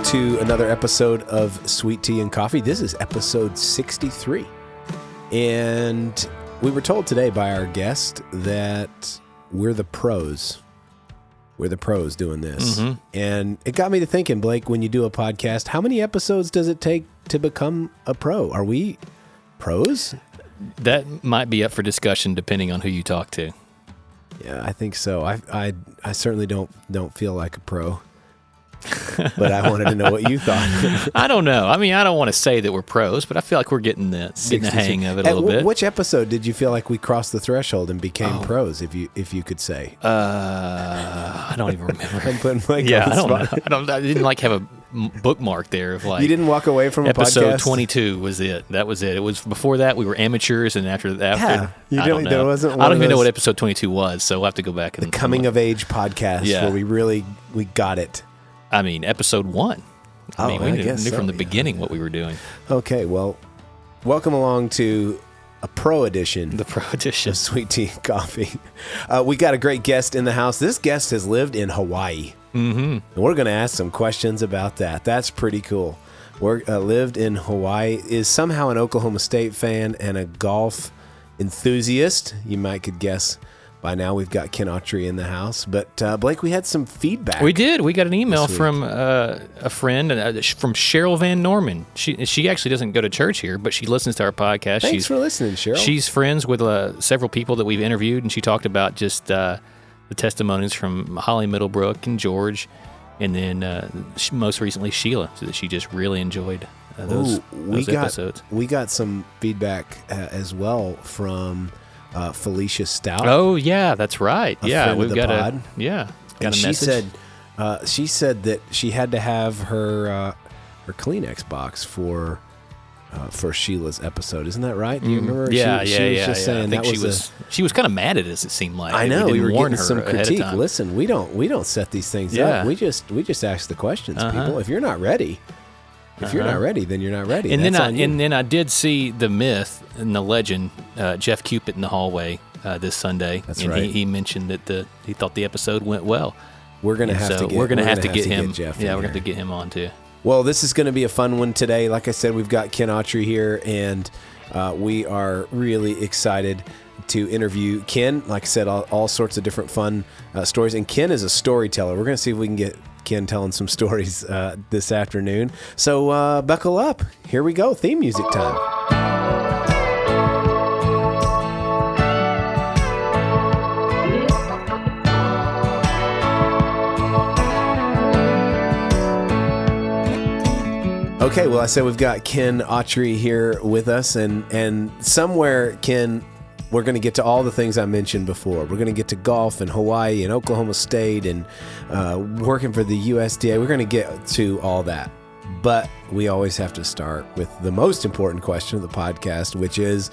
to another episode of Sweet Tea and Coffee. This is episode 63. And we were told today by our guest that we're the pros. We're the pros doing this. Mm-hmm. And it got me to thinking, Blake, when you do a podcast, how many episodes does it take to become a pro? Are we pros? That might be up for discussion depending on who you talk to. Yeah, I think so. I certainly don't feel like a pro. But I wanted to know what you thought. I don't know. I mean, I don't want to say that we're pros, but I feel like we're getting the hang of it a little bit. Which episode did you feel like we crossed the threshold and became pros, if you could say? I don't even remember. I'm putting Blake yeah, on the spot. I don't know. I didn't have a bookmark there of like. You didn't walk away from episode podcast? 22 was it. That was it. It was before that we were amateurs, and after yeah, I don't know. There wasn't I don't even know what episode 22 was, so we'll have to go back and the coming of age podcast where we got it. I mean, episode 1. We knew from the beginning what we were doing. Okay, well, welcome along to a pro edition. The pro edition of Sweet Tea and Coffee. We got a great guest in the house. This guest has lived in Hawaii. Mm-hmm. And we're going to ask some questions about that. That's pretty cool. Lived in Hawaii, is somehow an Oklahoma State fan and a golf enthusiast. You might could guess. By now, we've got Ken Awtrey in the house. But, Blake, we had some feedback. We did. We got an email from a friend, from Cheryl Van Norman. She actually doesn't go to church here, but she listens to our podcast. Thanks for listening, Cheryl. She's friends with several people that we've interviewed, and she talked about just the testimonies from Holly Middlebrook and George, and then most recently Sheila, so that she just really enjoyed those episodes. We got some feedback as well from... Felicia Stout. Oh yeah, that's right. We've got pod. Got and a message. She said that she had to have her Kleenex box for Sheila's episode. Isn't that right? Do you remember? Yeah, she was just saying that she was kind of mad at us. It seemed like I know we were getting her some critique. Listen, we don't set these things up. We just ask the questions, people. If you're not ready. If you're not ready, then you're not ready. And then I did see the myth and the legend, Jeff Cupid in the hallway this Sunday. That's right. He mentioned that he thought the episode went well. We're gonna have to get him. Jeff. Yeah, we're gonna have to get him on too. Well, this is going to be a fun one today. Like I said, we've got Ken Awtrey here, and we are really excited to interview Ken. Like I said, all sorts of different fun stories. And Ken is a storyteller. We're going to see if we can get Ken telling some stories this afternoon. So buckle up. Here we go. Theme music time. Okay, well, I said we've got Ken Awtrey here with us, and somewhere, Ken, we're going to get to all the things I mentioned before. We're going to get to golf and Hawaii and Oklahoma State and working for the USDA. We're going to get to all that. But we always have to start with the most important question of the podcast, which is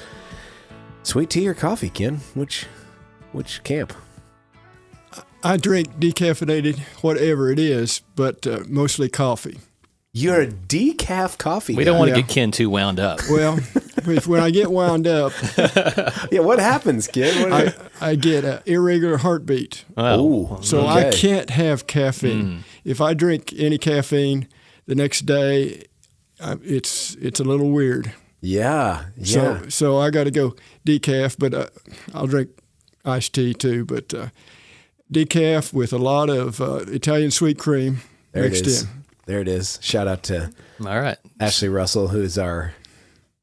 sweet tea or coffee, Ken? Which camp? I drink decaffeinated, whatever it is, but mostly coffee. You're a decaf coffee guy. We don't want to get Ken too wound up. Well, when I get wound up... Yeah, what happens, Ken? I get an irregular heartbeat. Oh, so okay. I can't have caffeine. If I drink any caffeine, the next day, it's a little weird. Yeah. So I got to go decaf, but I'll drink iced tea too. But decaf with a lot of Italian sweet cream mixed in. There it is. Shout out to Ashley Russell, who is our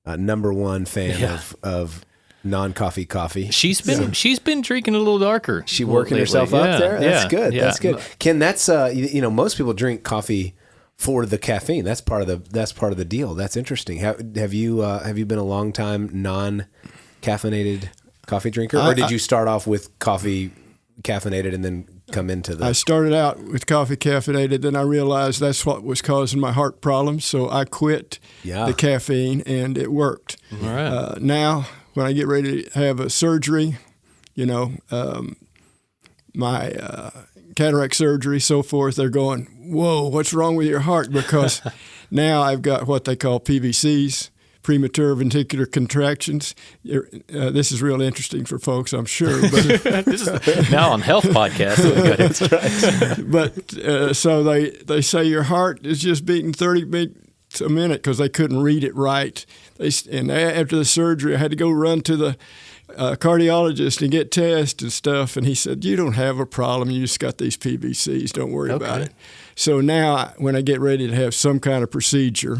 number one fan of non-coffee coffee. She's been drinking a little darker. She working herself up there. That's good. Yeah. That's good. Ken, that's most people drink coffee for the caffeine. That's part of the deal. That's interesting. Have you been a long time non-caffeinated coffee drinker, or did you start off with coffee caffeinated and then come into the... I started out with coffee caffeinated, then I realized that's what was causing my heart problems, so I quit the caffeine, and it worked. All right. Now, when I get ready to have a surgery, my cataract surgery, so forth, they're going, whoa, what's wrong with your heart? Because now I've got what they call PVCs, premature ventricular contractions. This is real interesting for folks, I'm sure. But This is now on Health Podcast. That's right. but so they say your heart is just beating 30 beats a minute because they couldn't read it right. And after the surgery, I had to go run to the cardiologist and get tests and stuff. And he said, "You don't have a problem. You just got these PVCs. Don't worry about it." So now when I get ready to have some kind of procedure,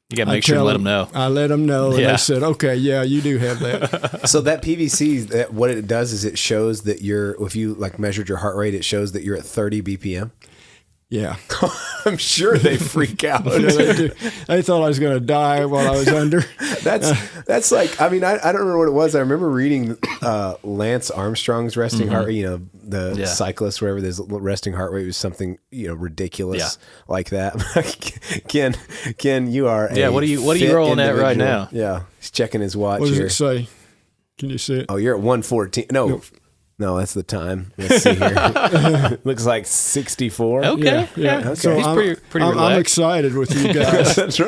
You got to make sure and let them know. I let them know, and they said, "Okay, yeah, you do have that." So that PVC, what it does is it shows that if you like measured your heart rate, it shows that you're at 30 BPM. Yeah. I'm sure they freak out. Yeah, they do. They thought I was going to die while I was under. That's like, I mean, I don't remember what it was. I remember reading Lance Armstrong's resting heart rate, the cyclist, wherever his resting heart rate was something, ridiculous like that. Ken, you are what are you rolling at right now? Yeah. He's checking his watch here. What here. does it say? Can you see it? Oh, you're at 114. No, that's the time. Let's see here. Looks like 64. Okay. Yeah. Okay. So he's pretty relaxed. I'm excited with you guys. That's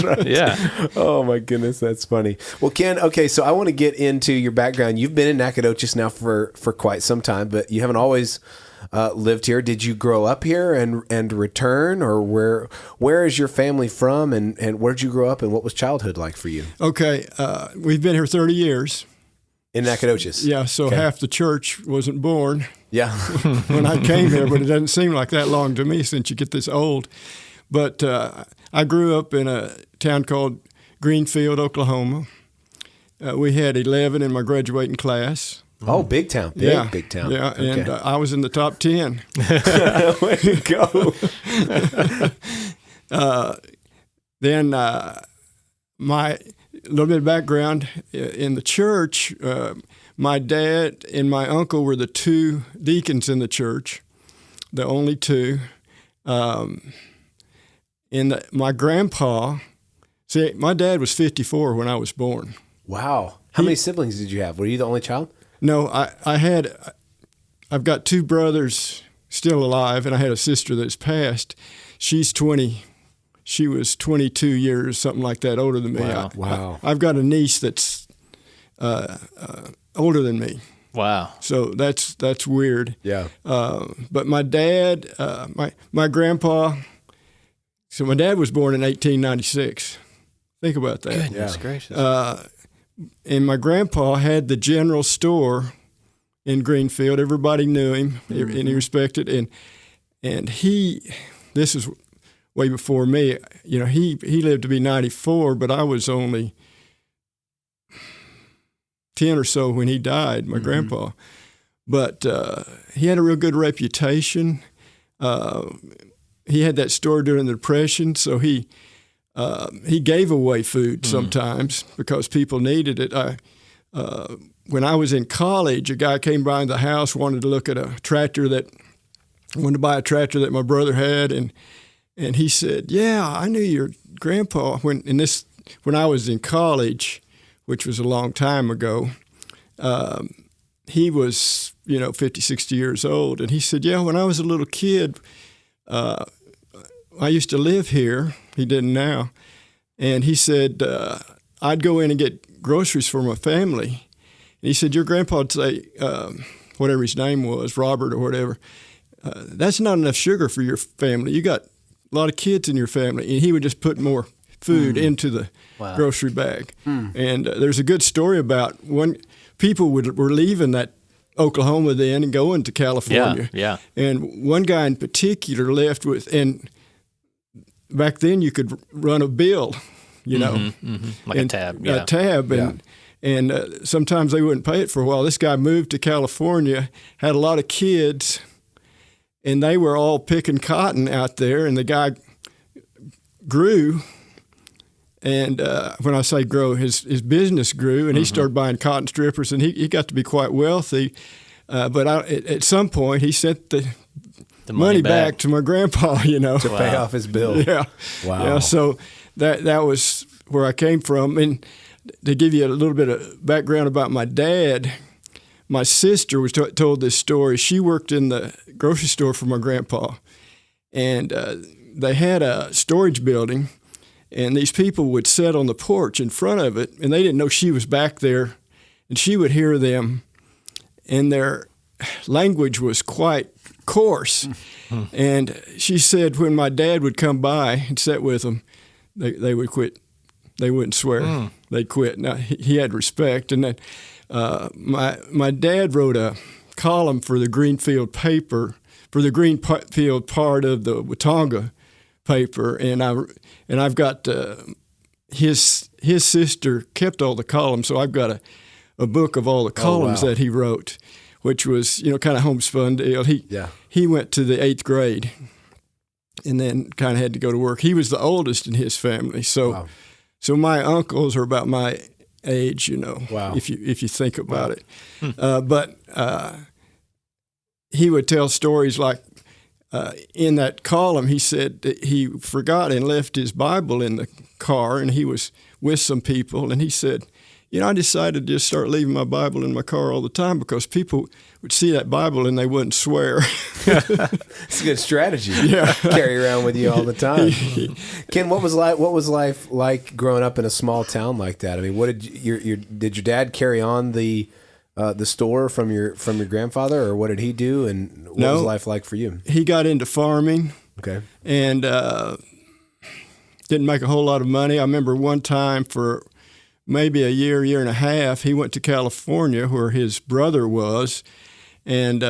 right. Yeah. Oh, my goodness. That's funny. Well, Ken, okay, so I want to get into your background. You've been in Nacogdoches now for quite some time, but you haven't always lived here. Did you grow up here and return, or where is your family from, and where did you grow up, and what was childhood like for you? Okay. We've been here 30 years. In Nacogdoches? Yeah, so half the church wasn't born when I came here, but it doesn't seem like that long to me since you get this old. But I grew up in a town called Greenfield, Oklahoma. We had 11 in my graduating class. Oh, big town. Big town. Yeah, okay. And I was in the top 10. Way to go. Then my little bit of background in the church. My dad and my uncle were the two deacons in the church, the only two. My grandpa, my dad was 54 when I was born. Wow. How many siblings did you have? Were you the only child? No, I've got two brothers still alive, and I had a sister that's passed. She's 20. She was 22 years, something like that, older than me. Wow. I've got a niece that's older than me. Wow. So that's weird. Yeah. But my dad, my grandpa, so my dad was born in 1896. Think about that. Goodness gracious. And my grandpa had the general store in Greenfield. Everybody knew him, and he respected. And this is way before me. He lived to be 94, but I was only 10 or so when he died, my grandpa. But he had a real good reputation. He had that store during the Depression, so he gave away food sometimes because people needed it. When I was in college, a guy came by the house, wanted to look at wanted to buy a tractor that my brother had, and he said, "Yeah, I knew your grandpa when I was in college, which was a long time ago. He was 50, 60 years old, and he said, yeah, when I was a little kid, I used to live here." He didn't now, and he said I'd go in and get groceries for my family. And he said, your grandpa would say, whatever his name was, Robert or whatever, "That's not enough sugar for your family. You got a lot of kids in your family." And he would just put more food into the grocery bag. And there's a good story about when people were leaving that Oklahoma then and going to California. Yeah. And one guy in particular left with, and back then you could run a bill, like a tab. Yeah. A tab. And sometimes they wouldn't pay it for a while. This guy moved to California, had a lot of kids, and they were all picking cotton out there, and the guy grew. And when I say grow, his business grew, and he started buying cotton strippers, and he got to be quite wealthy. But at some point, he sent the money back to my grandpa, To pay off his bill. Yeah. Wow. Yeah, so that was where I came from. And to give you a little bit of background about my dad, my sister was told this story. She worked in the grocery store for my grandpa, and they had a storage building. And these people would sit on the porch in front of it, and they didn't know she was back there. And she would hear them, and their language was quite coarse. And she said when my dad would come by and sit with them, they would quit. They wouldn't swear. They'd quit. Now, he had respect. And then my dad wrote a column for the Greenfield paper, for the Greenfield part of the Watonga paper, and I've got his sister kept all the columns, so I've got a book of all the columns that he wrote, which was kind of homespun deal. He went to the 8th grade, and then kind of had to go to work. He was the oldest in his family, so my uncles are about my age, if you think about it. But he would tell stories like, in that column, he said that he forgot and left his Bible in the car, and he was with some people, and he said, I decided to just start leaving my Bible in my car all the time because people would see that Bible and they wouldn't swear. It's a good strategy. Yeah. Carry around with you all the time. Ken, what was life like growing up in a small town like that? I mean, what did your dad carry on the store from your grandfather, or what did he do, and what was life like for you? He got into farming. Okay. And didn't make a whole lot of money. I remember one time for maybe a year and a half, he went to California where his brother was and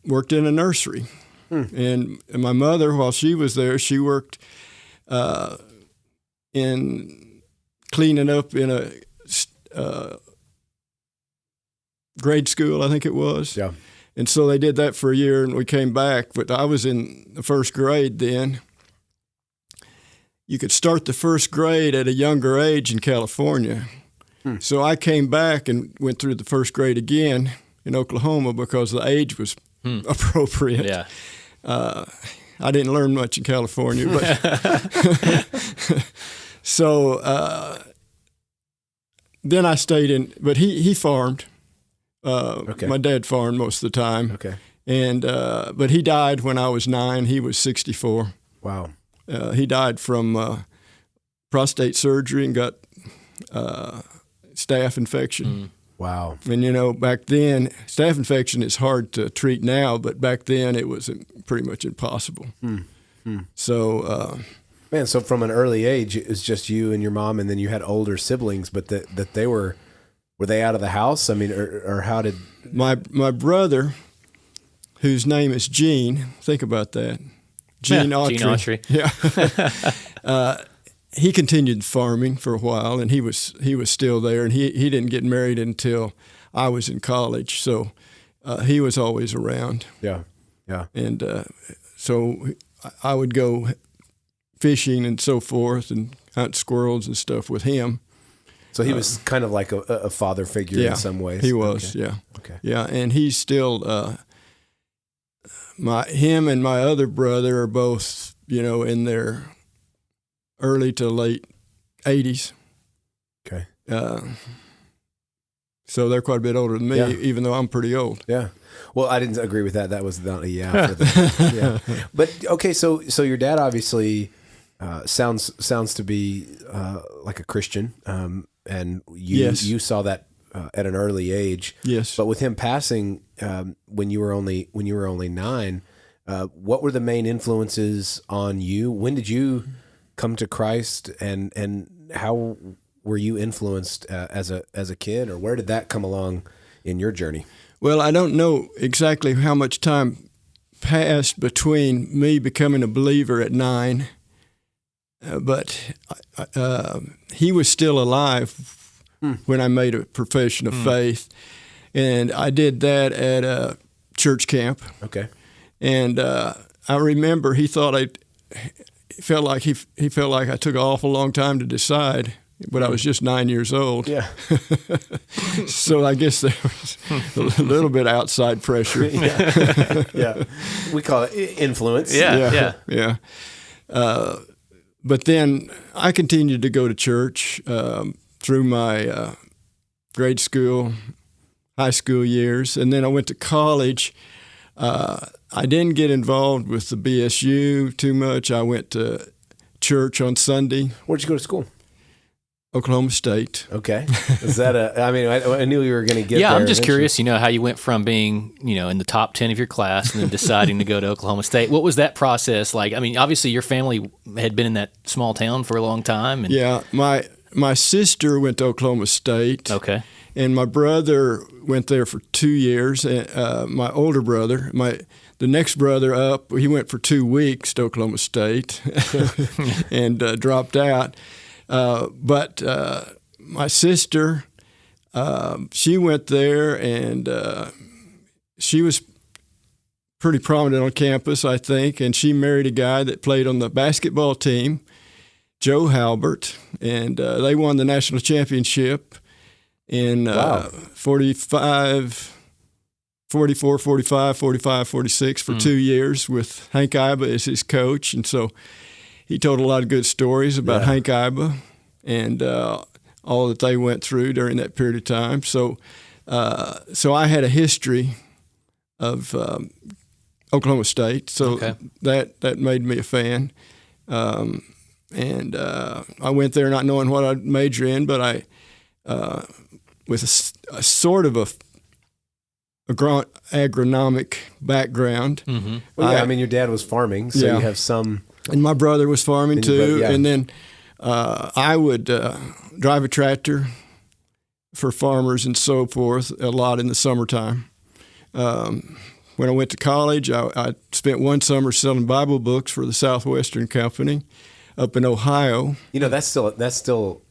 worked in a nursery. And my mother, while she was there, she worked in cleaning up in a grade school, I think it was. Yeah. And so they did that for a year, and we came back. But I was in the first grade then. You could start the first grade at a younger age in California. So I came back and went through the first grade again in Oklahoma because the age was appropriate. Yeah. I didn't learn much in California, but so then I stayed in. But he farmed. Okay. My dad farmed most of the time. Okay. And but he died when I was 9. He was 64. Wow. He died from prostate surgery and got staph infection. Wow. And, back then, staph infection is hard to treat now, but back then it was pretty much impossible. So, man, so from an early age, it was just you and your mom, and then you had older siblings, but that they were they out of the house? I mean, or how did... My brother, whose name is Gene, think about that. Gene Awtrey. Yeah. He continued farming for a while, and he was still there, and he didn't get married until I was in college, so he was always around. Yeah, yeah. And so I would go fishing and so forth and hunt squirrels and stuff with him. So he was kind of like a father figure in some ways. He was, okay. Yeah. Okay. Yeah, and he's still him and my other brother are both, in their early to late 80s. Okay. So they're quite a bit older than me, even though I'm pretty old. Yeah. Well, I didn't agree with that. That was not a for them. Yeah. But okay, so your dad obviously sounds to be like a Christian, and you saw that at an early age. Yes. But with him passing when you were only 9, what were the main influences on you? When did you come to Christ, and how were you influenced as a kid, or where did that come along in your journey? Well, I don't know exactly how much time passed between me becoming a believer at 9, but he was still alive when I made a profession of faith, and I did that at a church camp. Okay. And I remember he felt like I took an awful long time to decide, but I was just 9 years old. Yeah. So I guess there was a little bit of outside pressure. Yeah. We call it influence. Yeah. But then I continued to go to church through my grade school, high school years, and then I went to college. I didn't get involved with the BSU too much. I went to church on Sunday. Where'd you go to school? Oklahoma State. Okay. Is that I mean, I knew you were going to get there. Yeah, I'm just eventually. curious, how you went from being, in the top 10 of your class and then deciding to go to Oklahoma State. What was that process like? I mean, obviously your family had been in that small town for a long time. And Yeah, my sister went to Oklahoma State. Okay. And my brother went there for 2 years. My older brother, the next brother up, he went for 2 weeks to Oklahoma State and dropped out. But my sister, she went there, and she was pretty prominent on campus, I think, and she married a guy that played on the basketball team, Joe Halbert, and they won the national championship in 44, 45, 46 for 2 years with Hank Iba as his coach. And so he told a lot of good stories about Hank Iba and all that they went through during that period of time. So I had a history of Oklahoma State, so that made me a fan. And I went there not knowing what I'd major in, but I with a sort of a agronomic background. Mm-hmm. Well, yeah, I mean, your dad was farming, so you have some. And my brother was farming too. Yeah. And then I would drive a tractor for farmers and so forth a lot in the summertime. When I went to college, I spent one summer selling Bible books for the Southwestern Company up in Ohio. That's still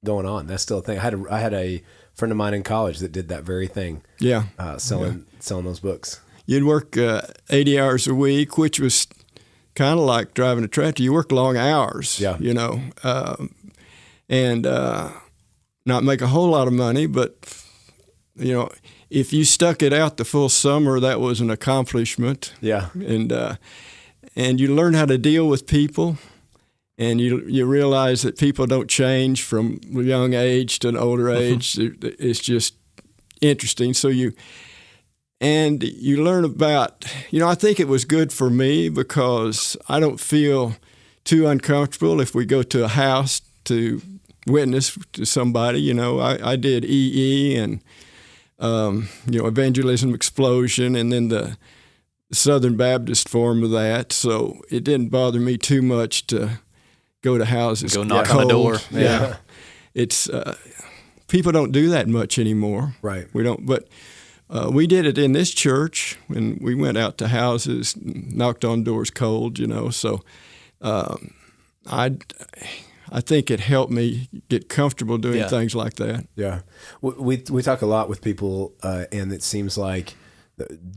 going on. That's still a thing. I had a friend of mine in college that did that very thing. Yeah. Selling those books. You'd work 80 hours a week, which was kind of like driving a tractor. You work long hours, and not make a whole lot of money, but, if you stuck it out the full summer, that was an accomplishment. Yeah. And you learn how to deal with people, and you realize that people don't change from a young age to an older age. It's just interesting. So you learn about, I think it was good for me because I don't feel too uncomfortable if we go to a house to witness to somebody. I did EE and, Evangelism Explosion, and then the Southern Baptist form of that. So it didn't bother me too much to go to houses. Go knock on the door. Yeah. It's people don't do that much anymore. Right. We don't, but we did it in this church when we went out to houses, knocked on doors cold, So I think it helped me get comfortable doing things like that. Yeah. We talk a lot with people, and it seems like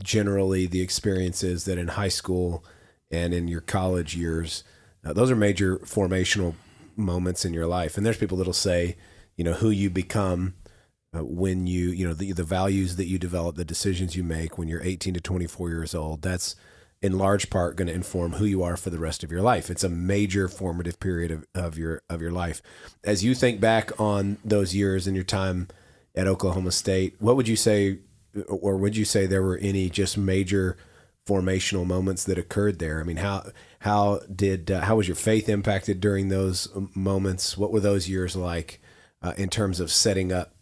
generally the experience is that in high school and in your college years, those are major formational moments in your life. And there's people that'll say, who you become when the values that you develop, the decisions you make when you're 18 to 24 years old, that's in large part going to inform who you are for the rest of your life. It's a major formative period of your life. As you think back on those years and your time at Oklahoma State, what would you say, or would you say there were any just major formational moments that occurred there? I mean, how was your faith impacted during those moments? What were those years like in terms of setting up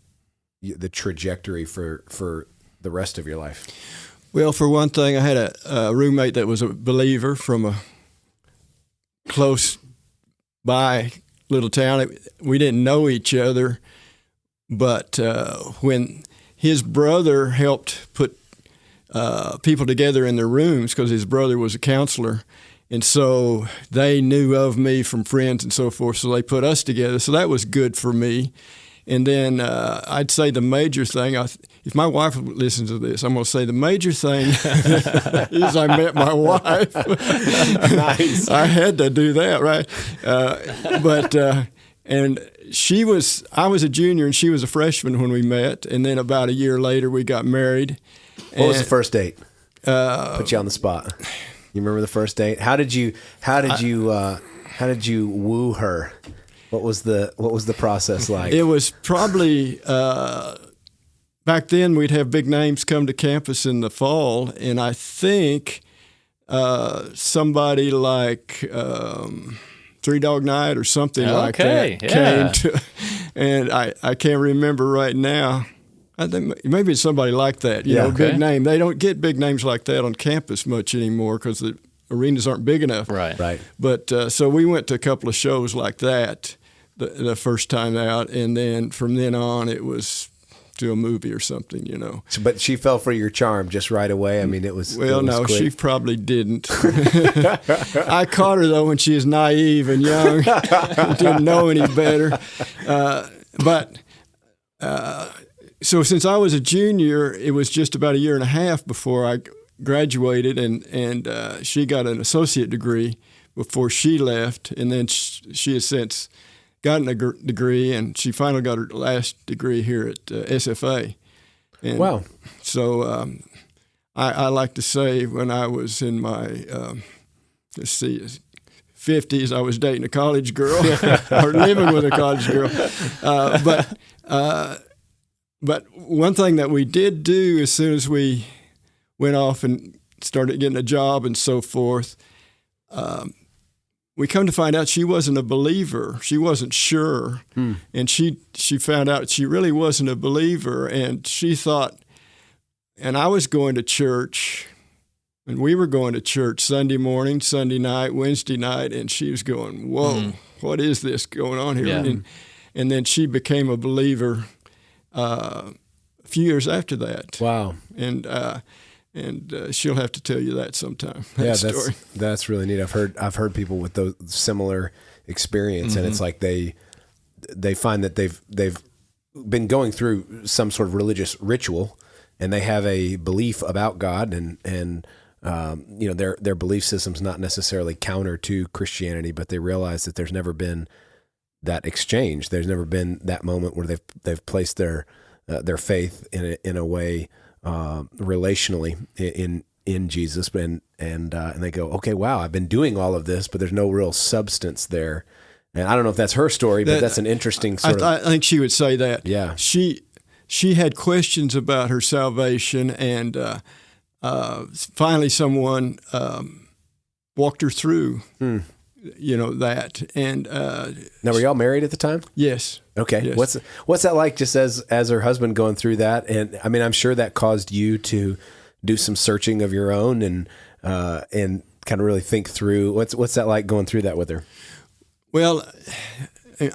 the trajectory for the rest of your life? Well, for one thing, I had a roommate that was a believer from a close by little town. We didn't know each other, but when his brother helped put people together in their rooms, because his brother was a counselor, and so they knew of me from friends and so forth, so they put us together. So that was good for me. And then I'd say the major thing, if my wife listens to this, I'm going to say the major thing is I met my wife. Nice. I had to do that, right? And I was a junior and she was a freshman when we met. And then about a year later, we got married. What was the first date? Put you on the spot. You remember the first date? How did you woo her? What was the process like? It was probably back then we'd have big names come to campus in the fall, and I think somebody like Three Dog Night or something like that. Yeah. Came to, and I can't remember right now. I think maybe it's somebody like that, you know, big name. They don't get big names like that on campus much anymore because the arenas aren't big enough. Right. But so we went to a couple of shows like that the first time out, and then from then on it was to a movie or something, you know. But she fell for your charm just right away. I mean, it was. Well, it was no, quick. she probably didn't. I caught her though when she was naive and young, didn't know any better. So since I was a junior, it was just about a year and a half before I graduated, and she got an associate degree before she left, and then she has since gotten a degree, and she finally got her last degree here at SFA. And wow. So I like to say when I was in my, 50s, I was dating a college girl or living with a college girl. But one thing that we did do as soon as we went off and started getting a job and so forth, we come to find out she wasn't a believer. She wasn't sure. And she found out she really wasn't a believer. And she thought, and I was going to church, and we were going to church Sunday morning, Sunday night, Wednesday night, and she was going, whoa, what is this going on here? Yeah. And then she became a believer a few years after that. Wow. And she'll have to tell you that sometime. Story. That's really neat. I've heard people with those similar experience, and it's like they find that they've been going through some sort of religious ritual, and they have a belief about God, and you know, their belief system's not necessarily counter to Christianity, but they realize that there's never been that exchange. There's never been that moment where they've placed their faith in a way relationally in Jesus, and they go, okay, wow, I've been doing all of this, but there's no real substance there. And I don't know if that's her story, but that's an interesting sort of. I think she would say that. Yeah, she had questions about her salvation, and finally someone walked her through. You know that, and now were y'all married at the time? Yes. Okay. Yes. What's that like, just as her husband going through that? And I mean, I'm sure that caused you to do some searching of your own and kind of really think through what's that like going through that with her? Well,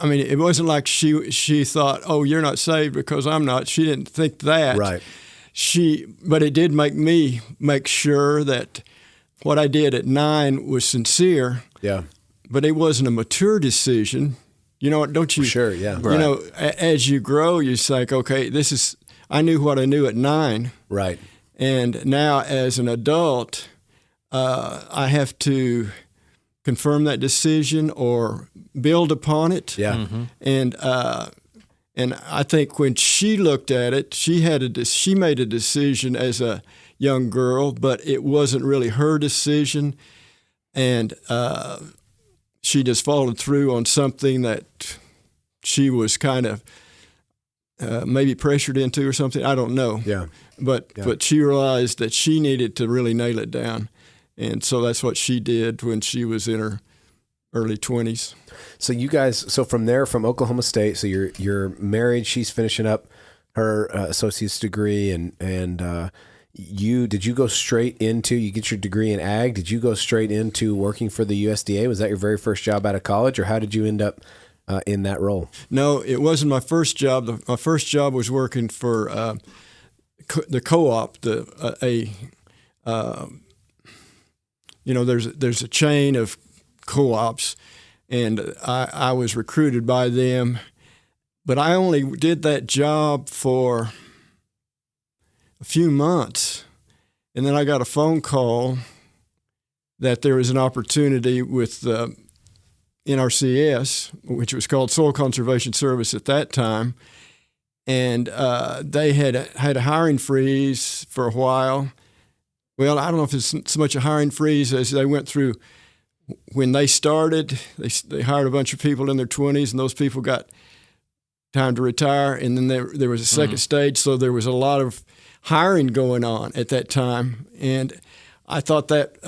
I mean, it wasn't like she thought, oh, you're not saved because I'm not. She didn't think that. Right. But it did make sure that what I did at 9 was sincere. Yeah. But it wasn't a mature decision. You know, don't you? Sure, yeah. You know, as you grow, you think, okay, I knew what I knew at 9. Right. And now as an adult, I have to confirm that decision or build upon it. Yeah. Mm-hmm. And I think when she looked at it, she made a decision as a young girl, but it wasn't really her decision. And she just followed through on something that she was kind of maybe pressured into or something. I don't know. Yeah. But she realized that she needed to really nail it down. And so that's what she did when she was in her early 20s. So you guys, from there, from Oklahoma State, so you're married, she's finishing up her associate's degree, and did you go straight into, you get your degree in ag, did you go straight into working for the USDA? Was that your very first job out of college, or how did you end up in that role? No, it wasn't my first job. My first job was working for the co-op, there's a chain of co-ops, and I was recruited by them, but I only did that job for a few months, and then I got a phone call that there was an opportunity with NRCS, which was called Soil Conservation Service at that time, and they had a hiring freeze for a while. Well, I don't know if it's so much a hiring freeze as they went through. When they started, they hired a bunch of people in their 20s, and those people got time to retire, and then there was a second stage, so there was a lot of hiring going on at that time, and I thought that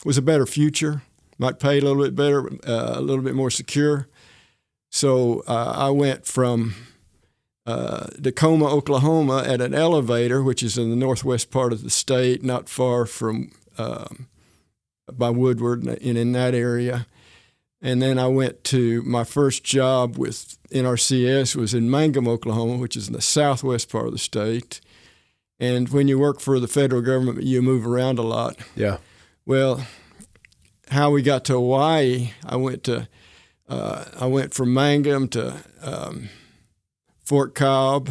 was a better future might pay a little bit better, a little bit more secure. So I went from Tacoma, Oklahoma, at an elevator, which is in the northwest part of the state, not far from by Woodward and in that area. And then I went to my first job with NRCS was in Mangum, Oklahoma, which is in the southwest part of the state. And when you work for the federal government, you move around a lot. Yeah. Well, how we got to Hawaii, I went from Mangum to Fort Cobb,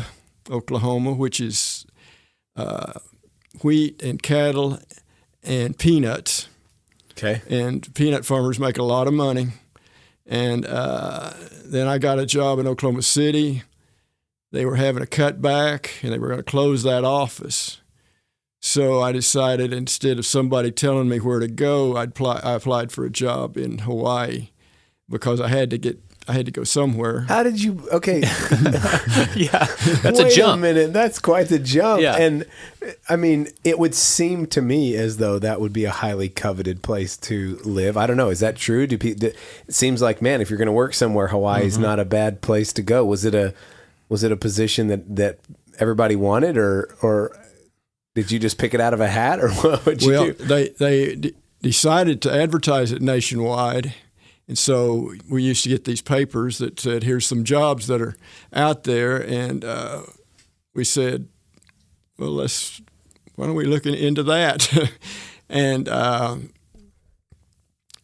Oklahoma, which is wheat and cattle and peanuts. Okay. And peanut farmers make a lot of money. And then I got a job in Oklahoma City. They were having a cutback, and they were going to close that office. So I decided instead of somebody telling me where to go, I applied for a job in Hawaii because I had to go somewhere. How did you? Okay. Yeah, that's Wait a jump. a minute, that's quite the jump. Yeah. And I mean, it would seem to me as though that would be a highly coveted place to live. I don't know. Is that true? It seems like, man, if you're going to work somewhere, Hawaii is not a bad place to go. Was it a position that everybody wanted, or did you just pick it out of a hat, or what would you do? They decided to advertise it nationwide. And so we used to get these papers that said, here's some jobs that are out there. And we said, well, why don't we look into that? And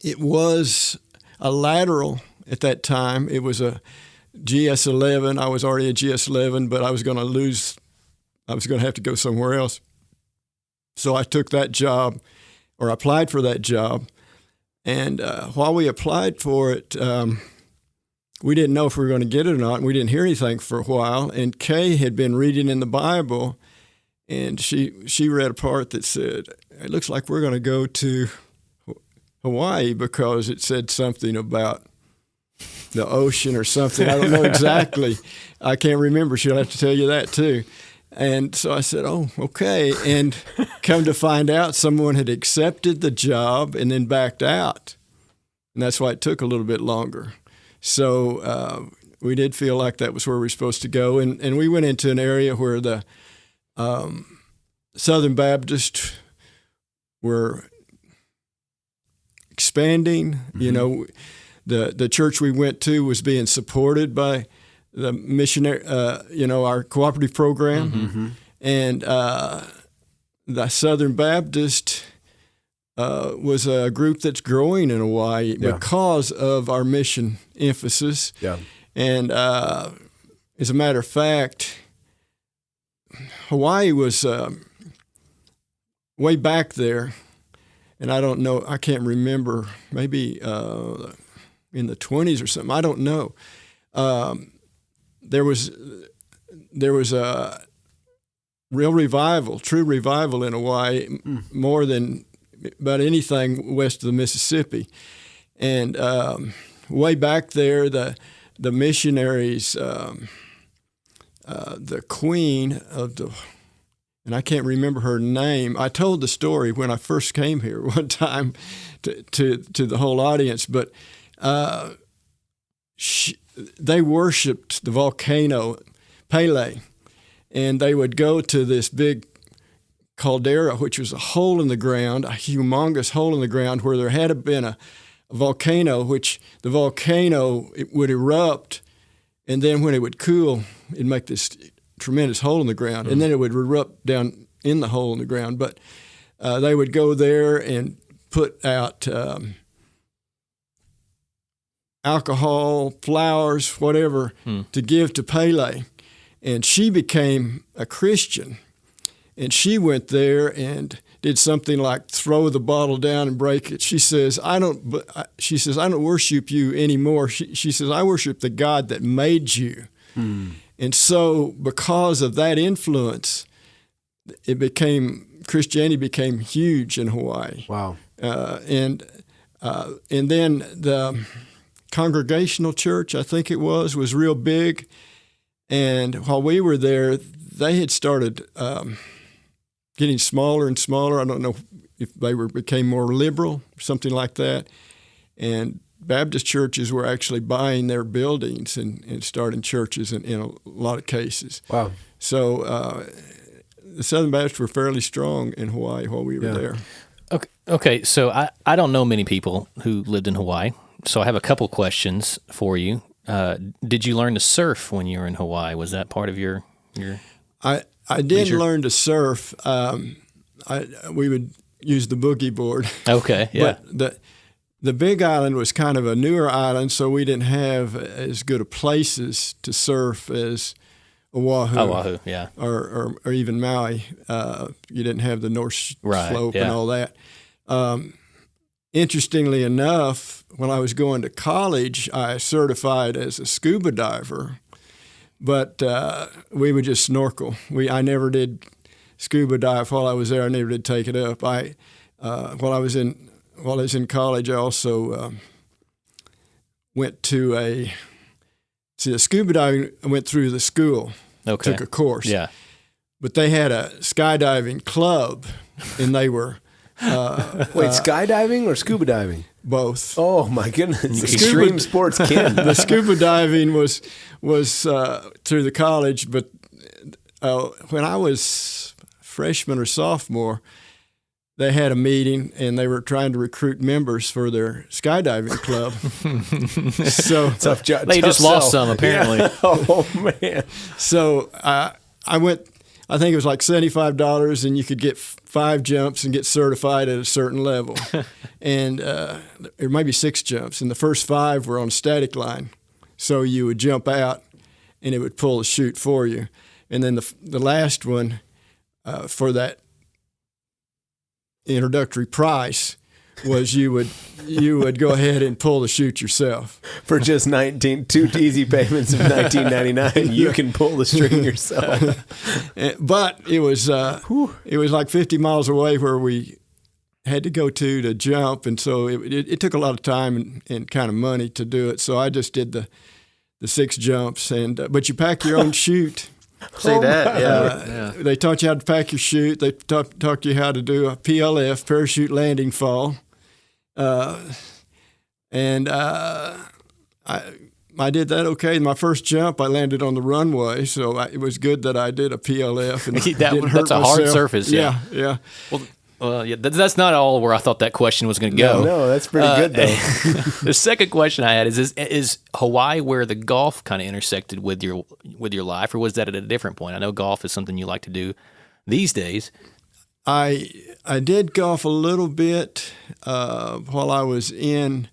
it was a lateral at that time. It was a GS-11. I was already a GS-11, but I was going to have to go somewhere else. So I took that job, or applied for that job. And while we applied for it, we didn't know if we were going to get it or not, and we didn't hear anything for a while. And Kay had been reading in the Bible, and she read a part that said, it looks like we're going to go to Hawaii because it said something about the ocean or something. I don't know exactly. I can't remember. She'll have to tell you that too. And so I said, oh, okay. And come to find out, someone had accepted the job and then backed out. And that's why it took a little bit longer. So we did feel like that was where we were supposed to go. And we went into an area where the Southern Baptists were expanding. Mm-hmm. You know, the church we went to was being supported by the missionary, our cooperative program. Mm-hmm. And the Southern Baptist was a group that's growing in Hawaii because of our mission emphasis. Yeah. And as a matter of fact, Hawaii was way back there, and I can't remember, maybe in the 20s or something, I don't know. There was a real revival, true revival in Hawaii, more than about anything west of the Mississippi. And way back there, the missionaries, the queen of and I can't remember her name. I told the story when I first came here one time to the whole audience, but they worshipped the volcano Pele, and they would go to this big caldera, which was a hole in the ground, a humongous hole in the ground where there had been a volcano, which the volcano it would erupt, and then when it would cool, it'd make this tremendous hole in the ground, and then it would erupt down in the hole in the ground. But they would go there and put out alcohol, flowers, whatever, to give to Pele. And she became a Christian. And she went there and did something like throw the bottle down and break it. She says, I don't worship you anymore. She says, I worship the God that made you. And so because of that influence, Christianity became huge in Hawaii. Wow. And then the Congregational Church, I think it was real big. And while we were there, they had started getting smaller and smaller. I don't know if they became more liberal, something like that. and Baptist churches were actually buying their buildings and starting churches in a lot of cases. Wow. So the Southern Baptists were fairly strong in Hawaii while we were there. Okay. So I don't know many people who lived in Hawaii, so I have a couple questions for you. Did you learn to surf when you were in Hawaii? Was that part of your I did leisure? learn to surf. We would use the boogie board. Okay, yeah. But the Big Island was kind of a newer island, so we didn't have as good of places to surf as Oahu. Oahu, yeah. Or even Maui. You didn't have the North Slope and all that. Interestingly enough, when I was going to college, I certified as a scuba diver, but we would just snorkel. I never did scuba dive while I was there. I never did take it up. While I was in college, I also went to scuba diving. I went through the school, took a course. Yeah, but they had a skydiving club, and they were. Wait, skydiving or scuba diving? Both. Oh my goodness! Extreme sports kin. The scuba diving was through the college, but when I was freshman or sophomore, they had a meeting and they were trying to recruit members for their skydiving club. So tough job. They just lost some apparently. Yeah. Oh man! So I went. I think it was like $75, and you could get 5 jumps and get certified at a certain level. And there might be 6 jumps, and the first 5 were on a static line. So you would jump out, and it would pull the chute for you. And then the last one for that introductory price was you would go ahead and pull the chute yourself. For just 2 easy payments of $19.99, you can pull the string yourself. But it was like 50 miles away where we had to go to jump, and so it took a lot of time and kind of money to do it. So I just did the 6 jumps, but you pack your own chute. Say that, yeah. They taught you how to pack your chute. They taught you how to do a PLF, parachute landing fall. I did that okay. My first jump, I landed on the runway, so it was good that I did a PLF. And that's a hard surface. Yeah. Well, yeah, that's not all where I thought that question was going to go. No, that's pretty good though. The second question I had is Hawaii where the golf kind of intersected with your life, or was that at a different point? I know golf is something you like to do these days. I did golf a little bit while I was in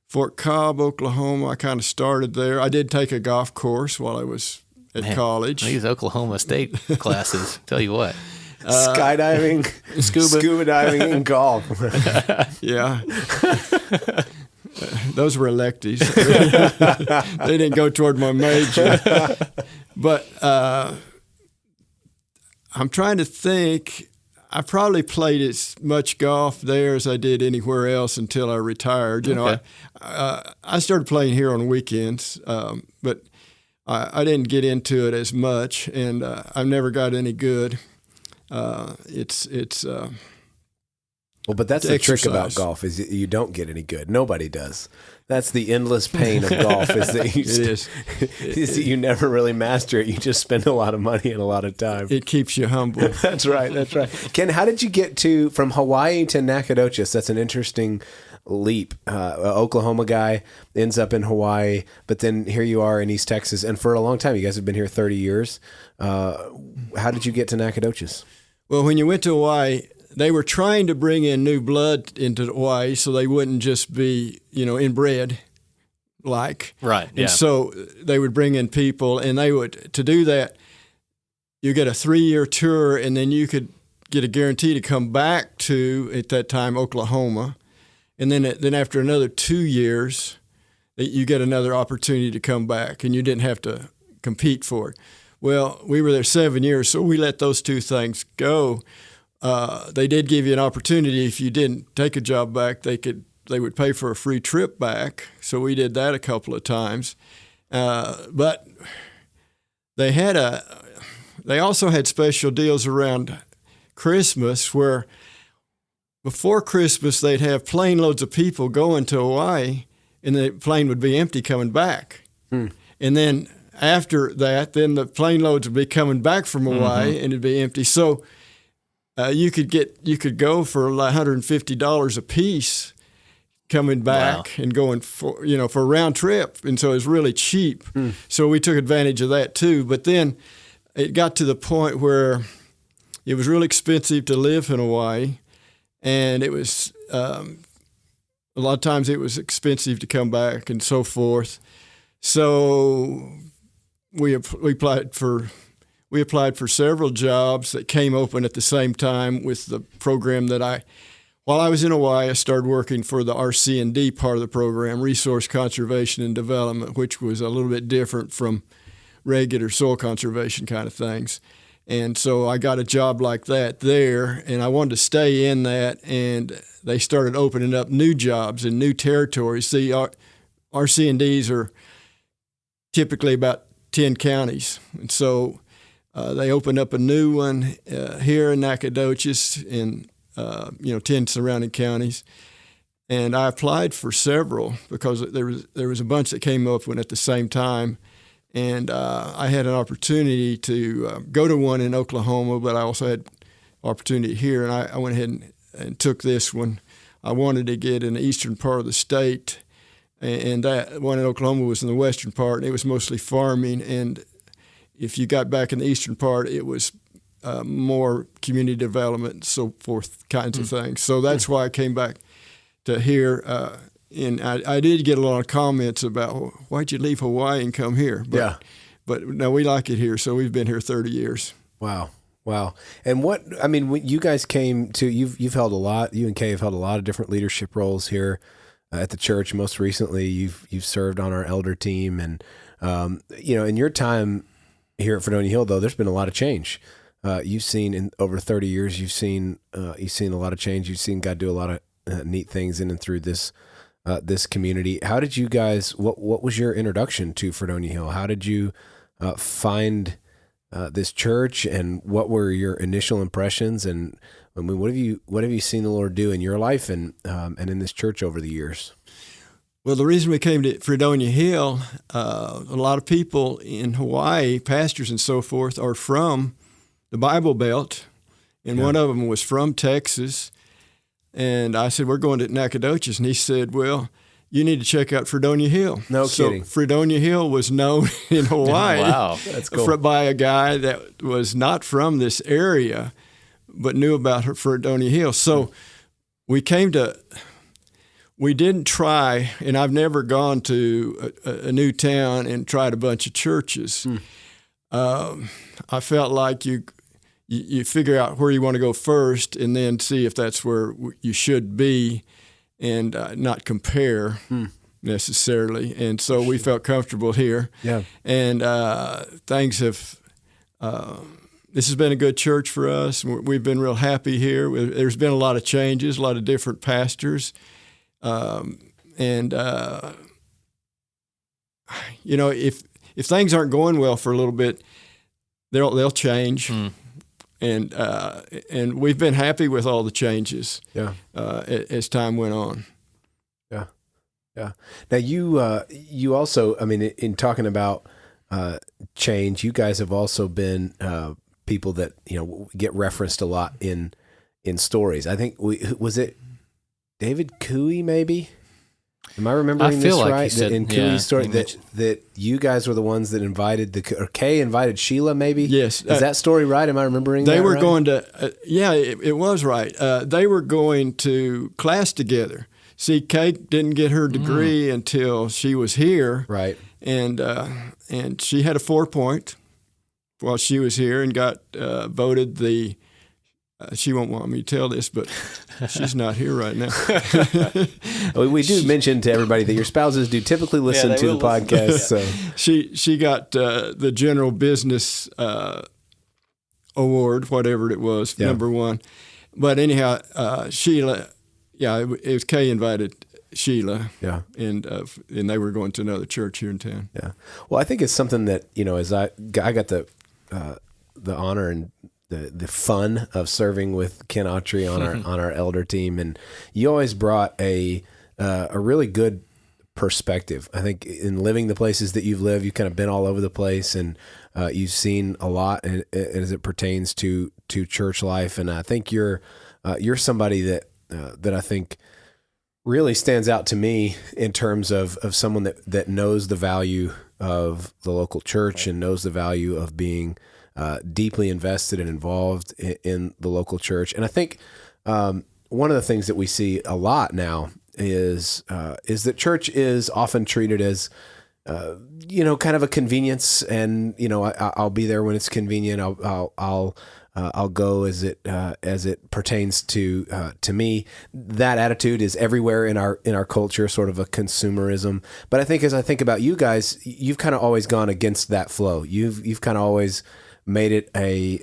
Fort Cobb, Oklahoma. I kind of started there. I did take a golf course while I was at college. These Oklahoma State classes, tell you what. Skydiving, scuba diving, and golf. Yeah. Those were electives. They didn't go toward my major. But I'm trying to think. I probably played as much golf there as I did anywhere else until I retired. You know, I started playing here on weekends, but I didn't get into it as much, and I've never got any good. Well, but that's the trick about golf is you don't get any good. Nobody does. That's the endless pain of golf is that is that you never really master it. You just spend a lot of money and a lot of time. It keeps you humble. That's right. Ken, how did you get from Hawaii to Nacogdoches? That's an interesting leap. Oklahoma guy ends up in Hawaii, but then here you are in East Texas. And for a long time, you guys have been here 30 years. How did you get to Nacogdoches? Well, when you went to Hawaii, they were trying to bring in new blood into Hawaii so they wouldn't just be, inbred like. Right, yeah. And so they would bring in people, and to do that, you get a 3-year tour, and then you could get a guarantee to come back to, at that time, Oklahoma. And then after another 2 years, you get another opportunity to come back, and you didn't have to compete for it. Well, we were there 7 years, so we let those 2 things go. They did give you an opportunity if you didn't take a job back, they would pay for a free trip back. So we did that a couple of times. But they also had special deals around Christmas where before Christmas, they'd have plane loads of people going to Hawaii, and the plane would be empty coming back. And then after that, then the plane loads would be coming back from Hawaii, and it'd be empty. So you could go for like $150 a piece coming back and going for a round trip, and so it was really cheap. So we took advantage of that too. But then it got to the point where it was really expensive to live in Hawaii, and it was a lot of times it was expensive to come back and so forth. So we applied for several jobs that came open at the same time with the program that while I was in Hawaii, I started working for the RC&D part of the program, Resource Conservation and Development, which was a little bit different from regular soil conservation kind of things. And so I got a job like that there, and I wanted to stay in that, and they started opening up new jobs in new territories. See, RC&Ds are typically about 10 counties, and so they opened up a new one here in Nacogdoches in 10 surrounding counties, and I applied for several because there was a bunch that came up at the same time. And I had an opportunity to go to one in Oklahoma, but I also had opportunity here, and I went ahead and took this one. I wanted to get in the eastern part of the state, and that one in Oklahoma was in the western part, and it was mostly farming. And if you got back in the eastern part, it was more community development and so forth kinds of things. So that's why I came back to here. And I did get a lot of comments about, why'd you leave Hawaii and come here? But no, we like it here, so we've been here 30 years. Wow. And when you guys came to, you've held you and Kay have held a lot of different leadership roles here at the church. Most recently, you've served on our elder team. And, in your time here at Fredonia Hill, though, there's been a lot of change. You've seen in over 30 years, you've seen a lot of change. You've seen God do a lot of neat things in and through this community. How did you guys, what was your introduction to Fredonia Hill? How did you find this church, and what were your initial impressions? And what have you seen the Lord do in your life and in this church over the years? Well, the reason we came to Fredonia Hill, a lot of people in Hawaii, pastors and so forth, are from the Bible Belt, and one of them was from Texas. And I said, we're going to Nacogdoches. And he said, well, you need to check out Fredonia Hill. No kidding. So Fredonia Hill was known in Hawaii Wow, that's cool. by a guy that was not from this area, but knew about Fredonia Hill. So we didn't try, and I've never gone to a new town and tried a bunch of churches. I felt like you figure out where you want to go first, and then see if that's where you should be, and not compare necessarily. And so we felt comfortable here. Yeah. And things have. This has been a good church for us. We've been real happy here. There's been a lot of changes, a lot of different pastors, and if things aren't going well for a little bit, they'll change. And we've been happy with all the changes. As time went on. Yeah. Now you also, in talking about change, you guys have also been people that get referenced a lot in stories. I think was it David Cooey maybe? Am I remembering this like right? Said, in Cooey's story that you guys were the ones that invited Kay invited Sheila maybe? Yes. Is that story right? Am I remembering that right? They were going to, it was right. They were going to class together. See, Kay didn't get her degree until she was here. Right. And she had a 4.0 while she was here and got voted the, she won't want me to tell this, but she's not here right now. We do mention to everybody that your spouses do typically listen to the podcast. So she got the general business award, whatever it was, number one. But anyhow, Sheila, it was Kay invited Sheila. Yeah. And they were going to another church here in town. Yeah. Well, I think it's something that, as I got the honor and the fun of serving with Ken Awtrey on our elder team, and you always brought a really good perspective. I think in living the places that you've lived, you've kind of been all over the place, and you've seen a lot as it pertains to church life. And I think you're somebody that I think really stands out to me in terms of someone that knows the value of the local church and knows the value of being deeply invested and involved in the local church. And I think one of the things that we see a lot now is that church is often treated as kind of a convenience, and I'll be there when it's convenient. I'll go as it pertains to me. That attitude is everywhere in our culture, sort of a consumerism. But I think as I think about you guys, you've kind of always gone against that flow. You've kind of always made it a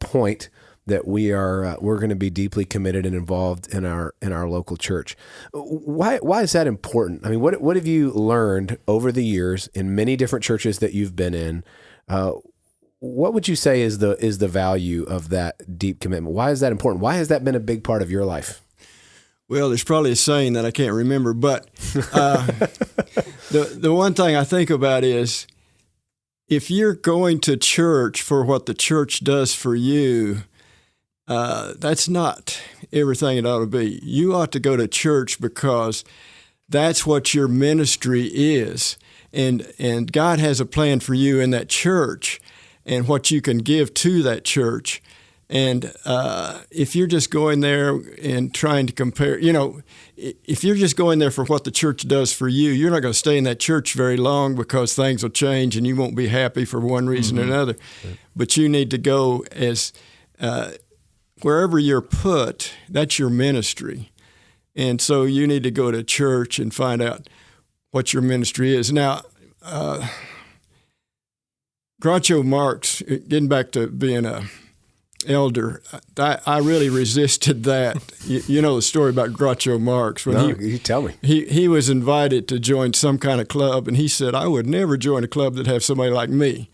point that we're going to be deeply committed and involved in our local church. Why is that important? I mean, what have you learned over the years in many different churches that you've been in? What would you say is the value of that deep commitment? Why is that important? Why has that been a big part of your life? Well, there's probably a saying that I can't remember, but the one thing I think about is if you're going to church for what the church does for you, that's not everything it ought to be. You ought to go to church because that's what your ministry is, and God has a plan for you in that church and what you can give to that church. And if you're just going there and trying to compare, if you're just going there for what the church does for you, you're not going to stay in that church very long because things will change and you won't be happy for one reason or another. Right. But you need to go as wherever you're put, that's your ministry. And so you need to go to church and find out what your ministry is. Now, Groucho Marx, getting back to being a elder, I really resisted that. You know the story about Groucho Marx. You tell me. He was invited to join some kind of club, and he said, I would never join a club that have somebody like me.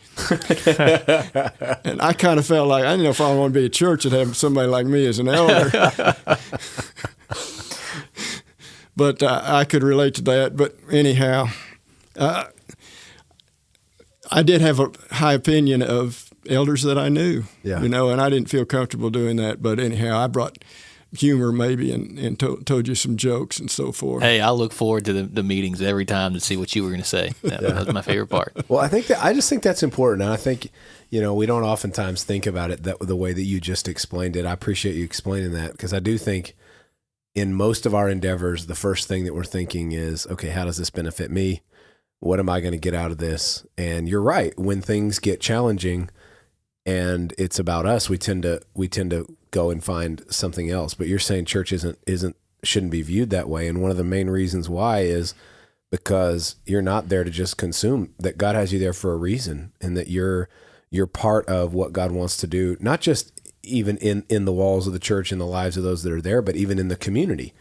And I kind of felt like, I didn't know if I want to be a church that have somebody like me as an elder. But I could relate to that. But anyhow, I did have a high opinion of elders that I knew, and I didn't feel comfortable doing that. But anyhow, I brought humor maybe and told you some jokes and so forth. Hey, I look forward to the meetings every time to see what you were going to say. That was my favorite part. Well, I just think that's important. And I think, we don't oftentimes think about it the way that you just explained it. I appreciate you explaining that, because I do think in most of our endeavors, the first thing that we're thinking is, okay, how does this benefit me? What am I going to get out of this? And you're right. When things get challenging and it's about us, we tend to go and find something else. But you're saying church shouldn't be viewed that way. And one of the main reasons why is because you're not there to just consume, that God has you there for a reason, and that you're part of what God wants to do, not just even in the walls of the church, in the lives of those that are there, but even in the community.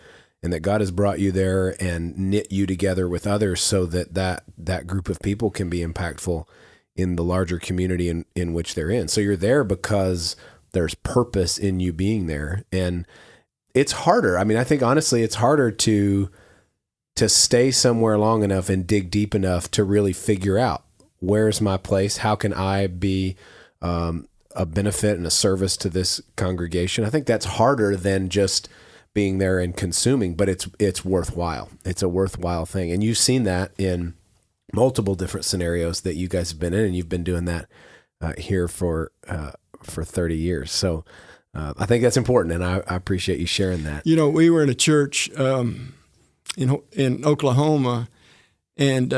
And that God has brought you there and knit you together with others so that group of people can be impactful in the larger community in which they're in. So you're there because there's purpose in you being there. And it's harder. I mean, I think honestly, it's harder to stay somewhere long enough and dig deep enough to really figure out, where's my place? How can I be a benefit and a service to this congregation? I think that's harder than just being there and consuming, but it's worthwhile. It's a worthwhile thing. And you've seen that in multiple different scenarios that you guys have been in, and you've been doing that here for 30 years. So I think that's important, and I appreciate you sharing that. We were in a church in Oklahoma, and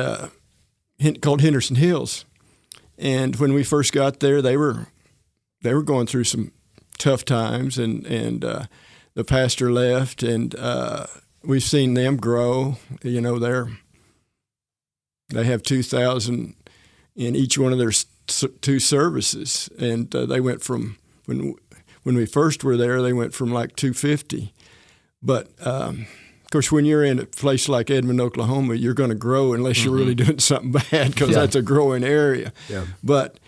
called Henderson Hills. And when we first got there, they were going through some tough times, and the pastor left, and we've seen them grow. They have 2,000 in each one of their two services, and they went from when we first were there, they went from like 250. But of course, when you're in a place like Edmond, Oklahoma, you're going to grow unless you're really doing something bad, because that's a growing area. Yeah. But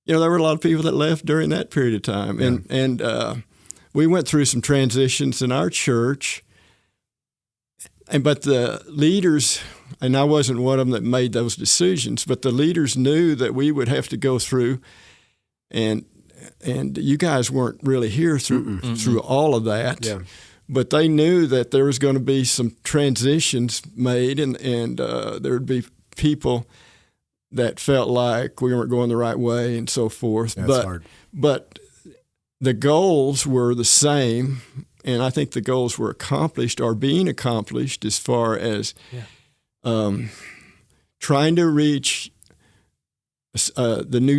there were a lot of people that left during that period of time. Yeah. And we went through some transitions in our church. But the leaders, and I wasn't one of them that made those decisions, but the leaders knew that we would have to go through, and you guys weren't really here through all of that. Yeah. But they knew that there was going to be some transitions made, and there would be people that felt like we weren't going the right way and so forth. That's hard. But the goals were the same. And I think the goals were accomplished, or being accomplished, as far as trying to reach the new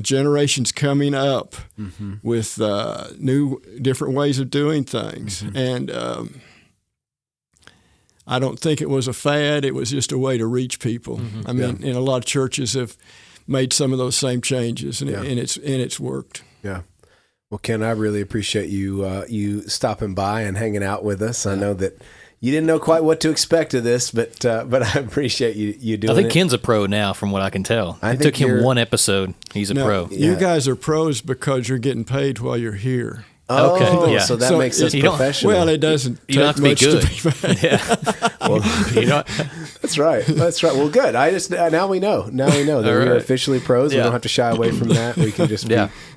generations coming up with new, different ways of doing things. And I don't think it was a fad. It was just a way to reach people. I mean, and a lot of churches have made some of those same changes, and it's worked. Yeah. Well, Ken, I really appreciate you stopping by and hanging out with us. I know that you didn't know quite what to expect of this, but I appreciate you doing it. I think Ken's a pro now, from what I can tell. It took him one episode. He's a pro. You guys are pros because you're getting paid while you're here. Oh, okay. So that makes us professional. Well, it doesn't You don't take have to be much good. to be paid. Yeah. Well, that's right. That's right. Well, good. Now we know. Now we know that we're officially pros. We don't have to shy away from that. We can just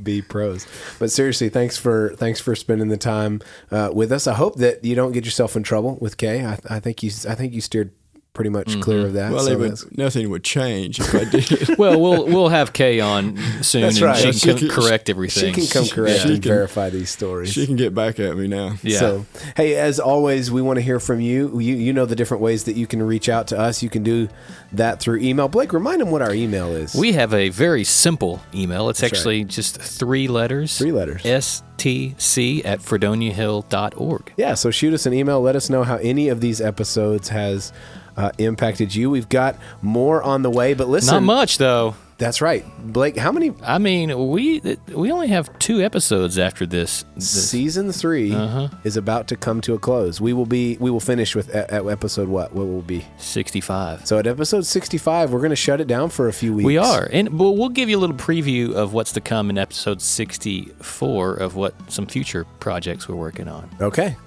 be pros. But seriously, thanks for spending the time with us. I hope that you don't get yourself in trouble with Kay. I think you steered pretty much clear of that. Well, nothing would change if I did. Well, we'll have Kay on soon, That's right. and she can correct everything. She can come correct and verify these stories. She can get back at me now. Yeah. So, hey, as always, we want to hear from you. You know the different ways that you can reach out to us. You can do that through email. Blake, remind them what our email is. We have a very simple email. It's actually just 3 letters. 3 letters. stc@FredoniaHill.org. Yeah, so shoot us an email. Let us know how any of these episodes has impacted you. We've got more on the way, but listen. Not much, though. That's right. Blake, how many? I mean, we only have 2 episodes after this. Season 3 is about to come to a close. We will finish with at episode what? What will it be? 65. So at episode 65, we're going to shut it down for a few weeks. We are. And we'll give you a little preview of what's to come in episode 64 of what some future projects we're working on. Okay.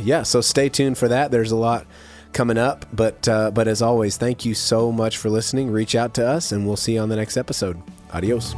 Yeah, so stay tuned for that. There's a lot coming up, but as always, thank you so much for listening. Reach out to us, and we'll see you on the next episode. Adios.